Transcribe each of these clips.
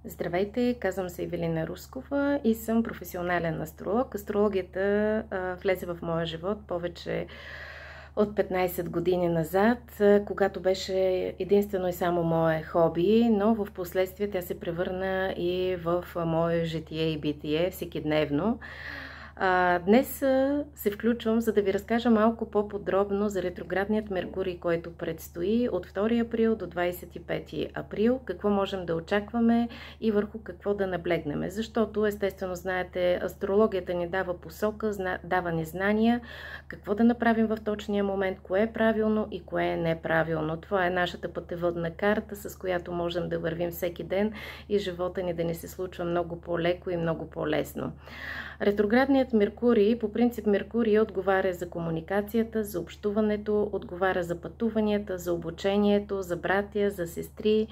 Здравейте, казвам се Ивелина Рускова и съм професионален астролог. Астрологията влезе в моя живот повече от 15 години назад, когато беше единствено и само мое хоби, но в последствие тя се превърна и в мое житие и битие всекидневно. Днес се включвам, за да ви разкажа малко по-подробно за ретроградният Меркурий, който предстои от 2 април до 25 април, какво можем да очакваме и върху какво да наблегнем. Защото, естествено, знаете, астрологията ни дава посока, дава ни знания, какво да направим в точния момент, кое е правилно и кое е неправилно. Това е нашата пътеводна карта, с която можем да вървим всеки ден и живота ни да ни се случва много по-леко и много по-лесно. Ретроградният Меркурий, по принцип Меркурий отговаря за комуникацията, за общуването, отговаря за пътуванията, за обучението, за братя, за сестри.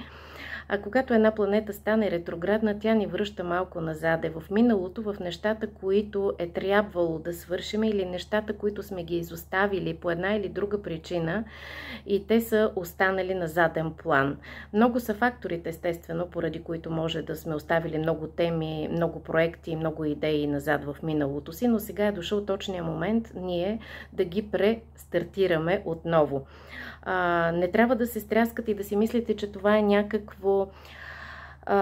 А когато една планета стане ретроградна, тя ни връща малко назаде в миналото, в нещата, които е трябвало да свършим или нещата, които сме ги изоставили по една или друга причина и те са останали на заден план. Много са факторите, естествено, поради които може да сме оставили много теми, много проекти, много идеи назад в миналото си, но сега е дошъл точния момент ние да ги престартираме отново. Не трябва да се стряскате и да си мислите, че това е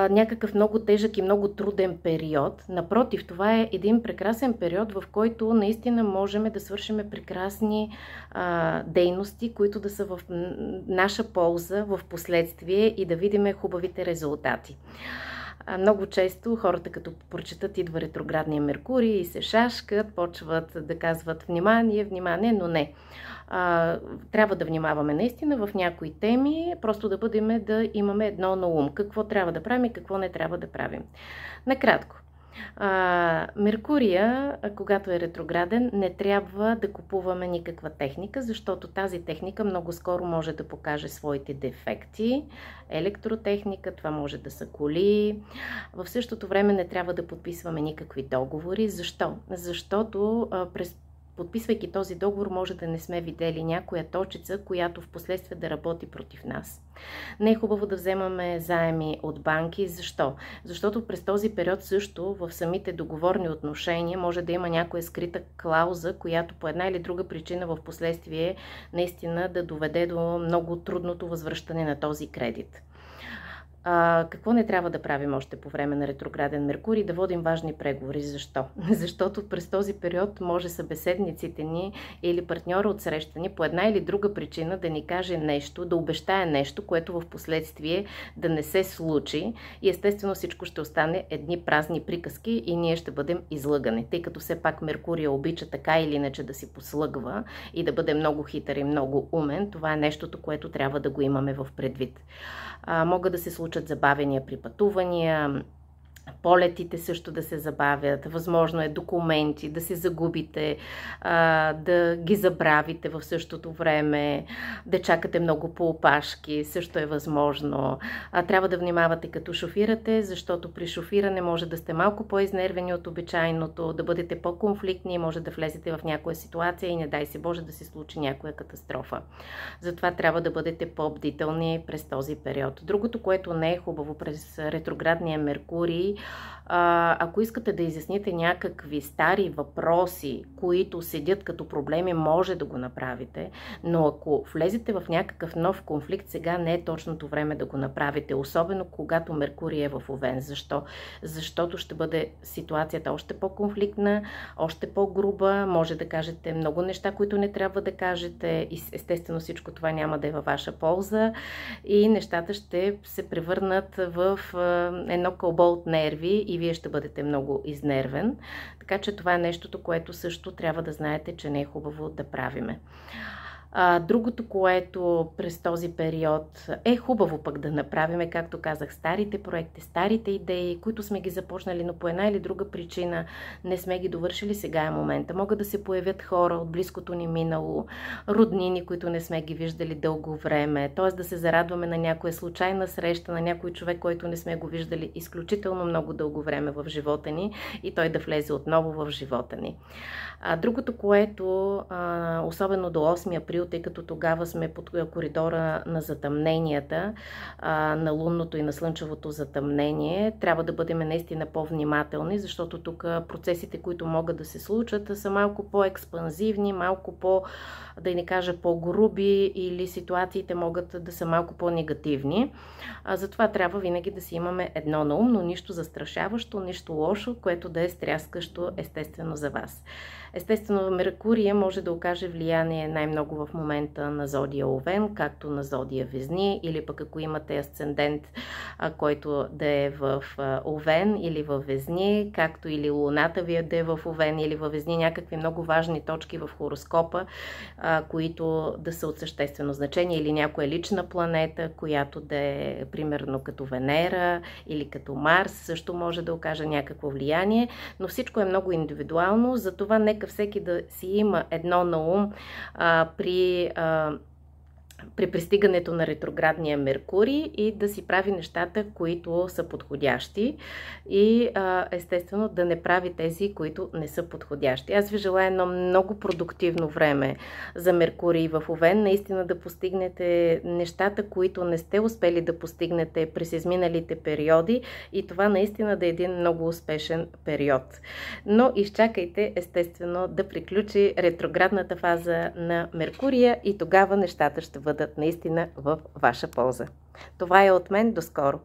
някакъв много тежък и много труден период. Напротив, това е един прекрасен период, в който наистина можем да свършим прекрасни дейности, които да са в наша полза в последствие и да видим хубавите резултати. Много често хората, като прочетат идва ретроградния Меркурий и се шашкат, почват да казват внимание, но не. Трябва да внимаваме наистина в някои теми, просто да имаме едно на ум. Какво трябва да правим и какво не трябва да правим. Накратко. Меркурия, когато е ретрограден, не трябва да купуваме никаква техника, защото тази техника много скоро може да покаже своите дефекти. Електротехника, това може да са коли. В същото време не трябва да подписваме никакви договори. Защо? Защото подписвайки този договор, може да не сме видели някоя точица, която в последствие да работи против нас. Не е хубаво да вземаме заеми от банки. Защо? Защото през този период също в самите договорни отношения може да има някоя скрита клауза, която по една или друга причина в последствие наистина да доведе до много трудното възвръщане на този кредит. Какво не трябва да правим още по време на ретрограден Меркурий? Да водим важни преговори. Защо? Защото през този период може събеседниците ни или партньора от среща ни по една или друга причина да ни каже нещо, да обещае нещо, което в последствие да не се случи и естествено всичко ще остане едни празни приказки и ние ще бъдем излъгани. Тъй като все пак Меркурий обича така или иначе да си послъгва и да бъде много хитър и много умен, това е нещото, което трябва да го имаме в предвид. Могат да се случат забавения при пътувания, полетите също да се забавят, възможно е документи да се загубите, да ги забравите в същото време, да чакате много по опашки, също е възможно. Трябва да внимавате като шофирате, защото при шофиране може да сте малко по-изнервени от обичайното, да бъдете по-конфликтни, може да влезете в някоя ситуация и не дай се Боже да се случи някоя катастрофа. Затова трябва да бъдете по-бдителни през този период. Другото, което не е хубаво през ретроградния Меркурий, ако искате да изясните някакви стари въпроси, които седят като проблеми, може да го направите, но ако влезете в някакъв нов конфликт, сега не е точното време да го направите, особено когато Меркурий е в Овен. Защо? Защото ще бъде ситуацията още по-конфликтна, още по-груба, може да кажете много неща, които не трябва да кажете и естествено всичко това няма да е във ваша полза и нещата ще се превърнат в едно кълбо от нерви и вие ще бъдете много изнервен. Така че това е нещото, което също трябва да знаете, че не е хубаво да правиме. Другото, което през този период е хубаво пък да направим, както казах, старите проекти, старите идеи, които сме ги започнали, но по една или друга причина не сме ги довършили, сега е момента. Могат да се появят хора от близкото ни минало, роднини, които не сме ги виждали дълго време, т.е. да се зарадваме на някоя случайна среща, на някой човек, който не сме го виждали изключително много дълго време в живота ни и той да влезе отново в живота ни. Другото, което особено до 8 април тъй като тогава сме под коридора на затъмненията, на лунното и на слънчевото затъмнение. Трябва да бъдем наистина по-внимателни, защото тук процесите, които могат да се случат, са малко по-експанзивни, малко да не кажа по-груби, или ситуациите могат да са малко по-негативни. Затова трябва винаги да си имаме едно на ум, но нищо застрашаващо, нищо лошо, което да е стряскащо естествено за вас. Естествено, Меркурий може да окаже влияние най-много в момента на зодия Овен, както на зодия Везни, или пък ако имате асцендент, който да е в Овен или в Везни, както или луната ви да е в Овен или в Везни, някакви много важни точки в хороскопа, които да са от съществено значение, или някоя лична планета, която да е примерно като Венера или като Марс, също може да окаже някакво влияние, но всичко е много индивидуално, затова нека всеки да си има едно на ум при пристигането на ретроградния Меркурий и да си прави нещата, които са подходящи, и естествено да не прави тези, които не са подходящи. Аз ви желая едно много продуктивно време за Меркурий в Овен, наистина да постигнете нещата, които не сте успели да постигнете през изминалите периоди, и това наистина да е един много успешен период. Но изчакайте естествено да приключи ретроградната фаза на Меркурия и тогава нещата ще бъдат наистина в ваша полза. Това е от мен. До скоро!